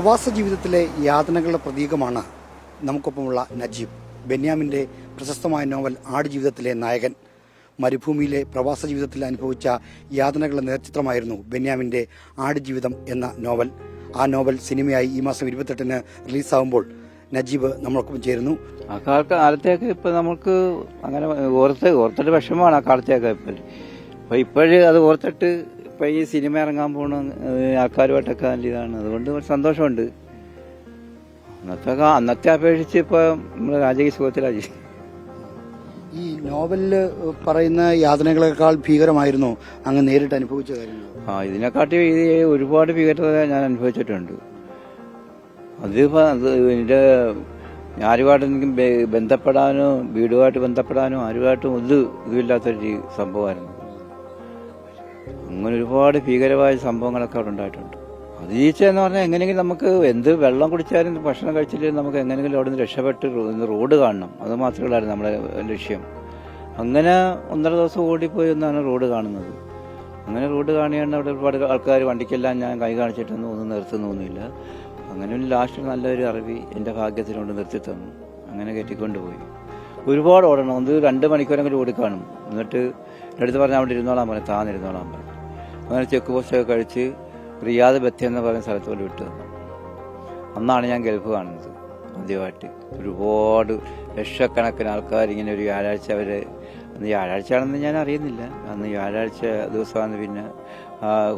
പ്രവാസ ജീവിതത്തിലെ യാതനകളുടെ പ്രതീകമാണ് നമുക്കൊപ്പമുള്ള നജീബ്. ബെന്യാമിൻ്റെ പ്രശസ്തമായ നോവൽ ആടുജീവിതത്തിലെ നായകൻ. മരുഭൂമിയിലെ പ്രവാസ ജീവിതത്തിൽ അനുഭവിച്ച യാതനകളുടെ നേർചിത്രമായിരുന്നു ബെന്യാമിൻ്റെ ആടുജീവിതം എന്ന നോവൽ. ആ നോവൽ സിനിമയായി ഈ മാസം 28-ന് റിലീസാകുമ്പോൾ നജീബ് നമ്മളൊപ്പം ചേരുന്നു. ആ കാലത്തേക്ക് ഇപ്പൊ നമുക്ക് അങ്ങനെ ഓർത്തിട്ട് വിഷമമാണ് ആ കാലത്തേക്ക്. ഇപ്പൊ ഇപ്പോഴ് അത് ഓർത്തിട്ട് ഇപ്പൊ ഈ സിനിമ ഇറങ്ങാൻ പോണ ആൾക്കാരുമായിട്ടൊക്കെ നല്ല ഇതാണ്. അതുകൊണ്ട് സന്തോഷമുണ്ട്. അന്നത്തെ അപേക്ഷിച്ച് ഇപ്പൊ നമ്മള് രാജകീയ സുഖത്തിലായി. ഈ നോവലില് പറയുന്ന യാതനകളെക്കാൾ ഭീകരമായിരുന്നു അങ്ങ് നേരിട്ട് അനുഭവിച്ച കാര്യങ്ങൾ? ഇതിനെക്കാട്ടി ഒരുപാട് ഭീകരത ഞാൻ അനുഭവിച്ചിട്ടുണ്ട്. അതിപ്പോ എന്റെ ആരുമായിട്ട് എനിക്ക് ബന്ധപ്പെടാനോ വീടുമായിട്ട് ബന്ധപ്പെടാനോ ആരുമായിട്ടും ഇതുമില്ലാത്തൊരു സംഭവമായിരുന്നു. അങ്ങനെ ഒരുപാട് ഭീകരമായ സംഭവങ്ങളൊക്കെ അവിടെ ഉണ്ടായിട്ടുണ്ട്. അത് ജീവിച്ചെന്ന് പറഞ്ഞാൽ എങ്ങനെയെങ്കിലും നമുക്ക് എന്ത് വെള്ളം കുടിച്ചാലും ഭക്ഷണം കഴിച്ചില്ലെങ്കിൽ നമുക്ക് എങ്ങനെയെങ്കിലും അവിടെ നിന്ന് രക്ഷപ്പെട്ട് റോഡ് കാണണം. അത് മാത്രമേ ഉള്ളായിരുന്നു നമ്മുടെ ലക്ഷ്യം. അങ്ങനെ 1.5 ദിവസം ഓടിപ്പോയി എന്നാണ് റോഡ് കാണുന്നത്. അങ്ങനെ റോഡ് കാണിയാണ് അവിടെ ഒരുപാട് ആൾക്കാർ വണ്ടിക്കെല്ലാം ഞാൻ കൈ കാണിച്ചിട്ടൊന്നും ഒന്നും നിർത്തുന്നൊന്നുമില്ല. അങ്ങനെ ലാസ്റ്റ് നല്ലൊരു അറിവി എൻ്റെ ഭാഗ്യത്തിനോട് നിർത്തി തന്നു. അങ്ങനെ കയറ്റിക്കൊണ്ടുപോയി. ഒരുപാട് ഓടണം. 2 മണിക്കൂറെങ്കിലും ഓടിക്കാണും. എന്നിട്ട് എടുത്ത് പറഞ്ഞാൽ അവിടെ ഇരുന്നോളാൻ പറഞ്ഞു, താന്നിരുന്നോളാൻ പറഞ്ഞു. അങ്ങനെ ചെക്ക് പോസ്റ്റൊക്കെ കഴിച്ച് റിയാദ് ബത്തി എന്ന് പറയുന്ന സ്ഥലത്തോട് വിട്ടു. അന്നാണ് ഞാൻ ഗൾഫ് കാണുന്നത് ആദ്യമായിട്ട്. ഒരുപാട് ലക്ഷക്കണക്കിന് ആൾക്കാർ ഇങ്ങനെ ഒരു വ്യാഴാഴ്ച അന്ന് വ്യാഴാഴ്ചയാണെന്ന് ഞാൻ അറിയുന്നില്ല. അന്ന് വ്യാഴാഴ്ച ദിവസമാണ്. പിന്നെ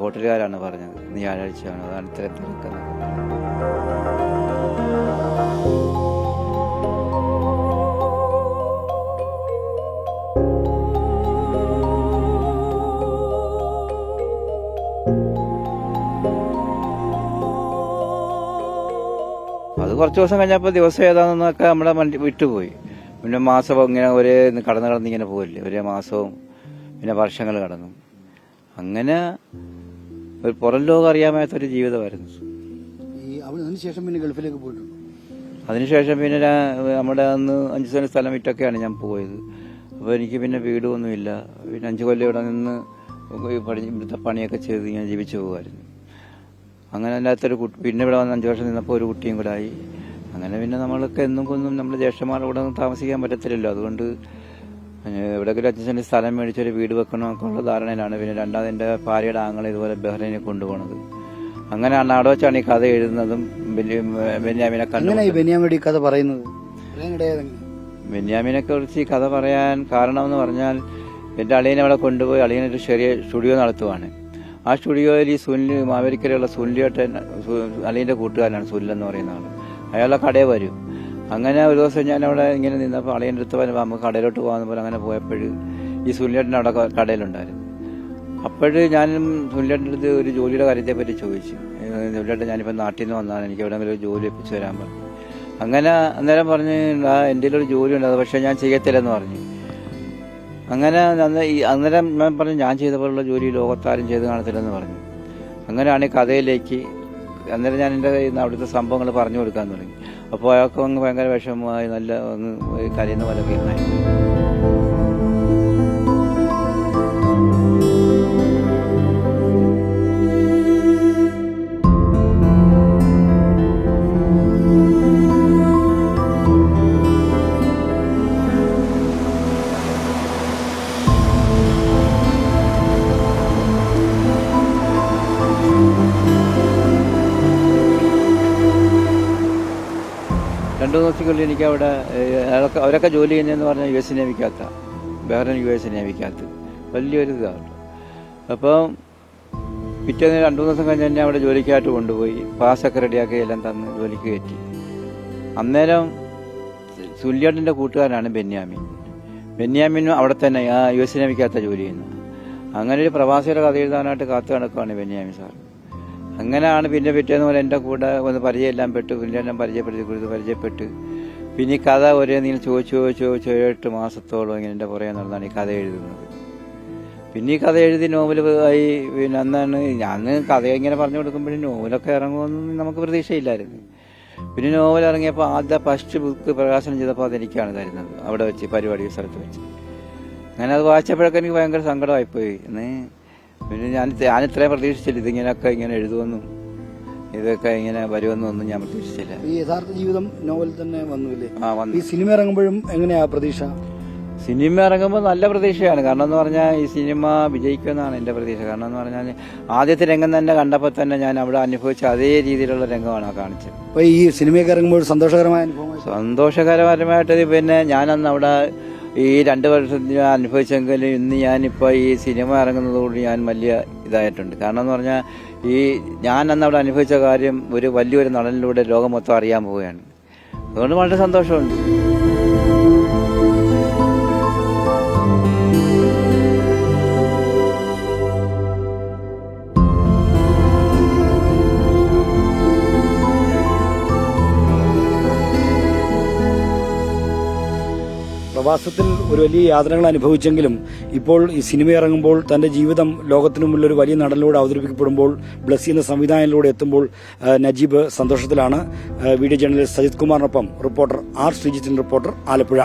ഹോട്ടലുകാരാണ് പറഞ്ഞത് ഇന്ന് വ്യാഴാഴ്ചയാണ്, അതാണ് ഇത്രയും തിരക്കുന്നത്. അത് കുറച്ച് ദിവസം കഴിഞ്ഞപ്പോൾ ദിവസം ഏതാണെന്നൊക്കെ നമ്മുടെ വിട്ടുപോയി. പിന്നെ മാസം ഇങ്ങനെ ഒരേ കടന്നിങ്ങനെ പോയില്ലേ, ഒരേ മാസവും പിന്നെ വർഷങ്ങൾ കടന്നു. അങ്ങനെ ഒരു പുറം ലോകം അറിയാമാത്തൊരു ജീവിതമായിരുന്നു. അതിനുശേഷം പിന്നെ ഗൾഫിലേക്ക് പോയിട്ടുണ്ട്. അതിനുശേഷം പിന്നെ നമ്മുടെ അന്ന് 5 സെന്റ് സ്ഥലം വിറ്റൊക്കെയാണ് ഞാൻ പോയത്. അപ്പോൾ എനിക്ക് പിന്നെ വീടൊന്നുമില്ല. പിന്നെ 5 കൊല്ലം ഇവിടെ നിന്ന് ഇവിടുത്തെ പണിയൊക്കെ ചെയ്ത് ഞാൻ ജീവിച്ചു പോകുമായിരുന്നു. അങ്ങനെ അതിനകത്തൊരു പിന്നെ ഇവിടെ വന്ന് 5 വർഷം നിന്നപ്പോൾ ഒരു കുട്ടിയും കൂടെ ആയി. അങ്ങനെ പിന്നെ നമ്മൾക്ക് എന്നും നമ്മുടെ ജ്യേഷ്ഠന്മാരുടെ കൂടെ ഒന്നും താമസിക്കാൻ പറ്റത്തില്ലല്ലോ. അതുകൊണ്ട് എവിടെയൊക്കെ 5 സെന്റ് സ്ഥലം മേടിച്ചൊരു വീട് വെക്കണമെന്നൊക്കെ ഉള്ള ധാരണയിലാണ്. പിന്നെ രണ്ടാമത് എൻ്റെ ഭാര്യയുടെ ആങ്ങളെ ഇതുപോലെ ബഹ്റൈനെ കൊണ്ടുപോകുന്നത്. അങ്ങനെയാണ് അവിടെ വെച്ചാണ് ഈ കഥ എഴുതുന്നതും ബെന്യാമിനെ ബെന്യാമിന്റെ കഥ പറയുന്നത്. ബെന്യാമിനെ കുറിച്ച് ഈ കഥ പറയാൻ കാരണമെന്ന് പറഞ്ഞാൽ എൻ്റെ അളിയനെ അവിടെ കൊണ്ടുപോയി അളിയനൊരു ചെറിയ സ്റ്റുഡിയോ നടത്തുവാണ്. ആ സ്റ്റുഡിയോയിൽ ഈ സുനിൽ മാവേലിക്കരയുള്ള സുനിലേട്ടൻ അളിയൻ്റെ കൂട്ടുകാരനാണ് സുനിൽ എന്ന് പറയുന്ന ആൾ. അയാളുടെ കടയിൽ വരും. അങ്ങനെ ഒരു ദിവസം ഞാൻ അവിടെ ഇങ്ങനെ നിന്നപ്പോൾ അളിയൻ്റെ അടുത്ത് വരുമ്പോൾ നമുക്ക് കടയിലോട്ട് പോകാമെന്ന് പോലെ അങ്ങനെ പോയപ്പോൾ ഈ സുനിലേട്ടൻ അവിടെ കടയിലുണ്ടായിരുന്നു. അപ്പോഴ് ഞാനും സുനിലേട്ടൻ്റെ അടുത്ത് ഒരു ജോലിയുടെ കാര്യത്തെ പറ്റി ചോദിച്ചു. സുനിലേട്ടൻ ഞാനിപ്പോൾ നാട്ടിൽ നിന്ന് വന്നാണ്, എനിക്ക് എവിടെയെങ്കിലും ഒരു ജോലി എത്തിച്ചു തരാൻ പറഞ്ഞു. അങ്ങനെ അന്നേരം പറഞ്ഞ് എൻ്റെ ഒരു ജോലി ഉണ്ട്, അത് പക്ഷേ ഞാൻ ചെയ്യത്തില്ലെന്ന് പറഞ്ഞു. അങ്ങനെ അന്നേരം ഞാൻ പറഞ്ഞു ഞാൻ ചെയ്ത പോലുള്ള ജോലി ലോകത്താരും ചെയ്ത് കാണത്തില്ലെന്ന് പറഞ്ഞു. അങ്ങനെയാണ് ഈ കഥയിലേക്ക്. അന്നേരം ഞാൻ എൻ്റെ അവിടുത്തെ സംഭവങ്ങൾ പറഞ്ഞു കൊടുക്കാൻ തുടങ്ങി. അപ്പോൾ അയാൾക്ക് അങ്ങ് ഭയങ്കര വിഷമമായി, നല്ല അങ്ങ് കരയുന്ന പോലെയൊക്കെ ഉണ്ടായി. രണ്ടു ദിവസത്തിനുള്ളിൽ എനിക്ക് അവിടെ അവരൊക്കെ ജോലി ചെയ്യുന്നതെന്ന് പറഞ്ഞാൽ US നേവിക്കകത്ത, ബഹ്റൈൻ US നേവിക്കകത്ത് വലിയൊരു ഇതാണ്. അപ്പം പിറ്റേന്ന് 2 ദിവസം കഴിഞ്ഞ് എന്നെ അവിടെ ജോലിക്കായിട്ട് കൊണ്ടുപോയി പാസ്സൊക്കെ റെഡിയാക്കി എല്ലാം തന്ന് ജോലിക്ക് കയറ്റി. അന്നേരം സുല്യാട്ടിൻ്റെ കൂട്ടുകാരനാണ് ബെന്യാമിനും അവിടെ തന്നെ US നേവിക്കകത്ത ജോലി ചെയ്യുന്നത്. അങ്ങനെ ഒരു പ്രവാസിയുടെ കഥ എഴുതാനായിട്ട് കാത്തു കിടക്കുകയാണ് ബെന്യാമിൻ സാർ. അങ്ങനെയാണ് പിന്നെ പിറ്റേന്ന് പോലെ എൻ്റെ കൂടെ ഒന്ന് പരിചയമെല്ലാം പെട്ട് പിന്നെല്ലാം പരിചയപ്പെട്ട് പിന്നെ ഈ കഥ ഒരേ നീ ചോദിച്ചു 7-8 മാസത്തോളം ഇങ്ങനെ എൻ്റെ പുറകെ നടന്നാണ് ഈ കഥ എഴുതുന്നത്. പിന്നെ ഈ കഥ എഴുതി നോവൽ ആയി. പിന്നെ അന്നാണ് ഞാൻ കഥ ഇങ്ങനെ പറഞ്ഞു കൊടുക്കുമ്പോഴും നോവലൊക്കെ ഇറങ്ങുമെന്ന് നമുക്ക് പ്രതീക്ഷയില്ലായിരുന്നു. പിന്നെ നോവൽ ഇറങ്ങിയപ്പോൾ ആദ്യ ഫസ്റ്റ് ബുക്ക് പ്രകാശനം ചെയ്തപ്പോൾ അതെനിക്കാണ് തരുന്നത് അവിടെ വെച്ച് പരിപാടി സ്ഥലത്ത് വെച്ച്. അങ്ങനെ അത് വായിച്ചപ്പോഴൊക്കെ എനിക്ക് ഭയങ്കര സങ്കടമായിപ്പോയി. പിന്നെ ഞാൻ ഇത്രയും പ്രതീക്ഷിച്ചില്ല ഇതിങ്ങനെയൊക്കെ ഇങ്ങനെ എഴുതുമെന്നും. ഇതൊക്കെ ഇങ്ങനെ വരുമെന്നൊന്നും ഞാൻ പ്രതീക്ഷിച്ചില്ല. ഈ യഥാർത്ഥ ജീവിതം നോവൽ തന്നെ വന്നുല്ലേ? വന്നു. ഈ സിനിമ ഇറങ്ങുമ്പോഴും എങ്ങനെയാ പ്രതീക്ഷ? സിനിമ ഇറങ്ങുമ്പോൾ നല്ല പ്രതീക്ഷയാണ്. കാരണം എന്ന് പറഞ്ഞാൽ ഈ സിനിമ വിജയിക്കുമെന്നാണ് എൻ്റെ പ്രതീക്ഷ. കാരണം എന്ന് പറഞ്ഞാൽ ആദ്യത്തെ രംഗം തന്നെ കണ്ടപ്പോൾ തന്നെ ഞാൻ അവിടെ അനുഭവിച്ച അതേ രീതിയിലുള്ള രംഗമാണ് കാണിച്ചത്. അപ്പോൾ ഈ സിനിമയൊക്കെ ഇറങ്ങുമ്പോൾ സന്തോഷകരമായ അനുഭവം? സന്തോഷകരമായിട്ട് പിന്നെ ഞാനന്ന് അവിടെ ഈ 2 വർഷം ഞാൻ അനുഭവിച്ചെങ്കിലും ഇന്ന് ഞാനിപ്പോൾ ഈ സിനിമ ഇറങ്ങുന്നതോട് ഞാൻ വലിയ ഇതായിട്ടുണ്ട്. കാരണം എന്ന് പറഞ്ഞാൽ ഈ ഞാൻ അന്ന് അവിടെ അനുഭവിച്ച കാര്യം ഒരു വലിയൊരു നടനിലൂടെ ലോകം മൊത്തം അറിയാൻ പോവുകയാണ്. അതുകൊണ്ട് വളരെ സന്തോഷമുണ്ട്. പ്രവാസത്തിൽ ഒരു വലിയ യാതനകൾ അനുഭവിച്ചെങ്കിലും ഇപ്പോൾ ഈ സിനിമ ഇറങ്ങുമ്പോൾ തന്റെ ജീവിതം ലോകത്തിനു മുന്നിൽ ഒരു വലിയ നടനിലൂടെ അവതരിപ്പിക്കപ്പെടുമ്പോൾ ബ്ലസ്സി എന്ന സംവിധാനത്തിലൂടെ എത്തുമ്പോൾ നജീബ് സന്തോഷത്തിലാണ്. വീഡിയോ ജേർണലിസ്റ്റ് സജിത് കുമാറിനൊപ്പം റിപ്പോർട്ടർ ആർ ശ്രീജിത്തിൻ, റിപ്പോർട്ടർ ആലപ്പുഴ.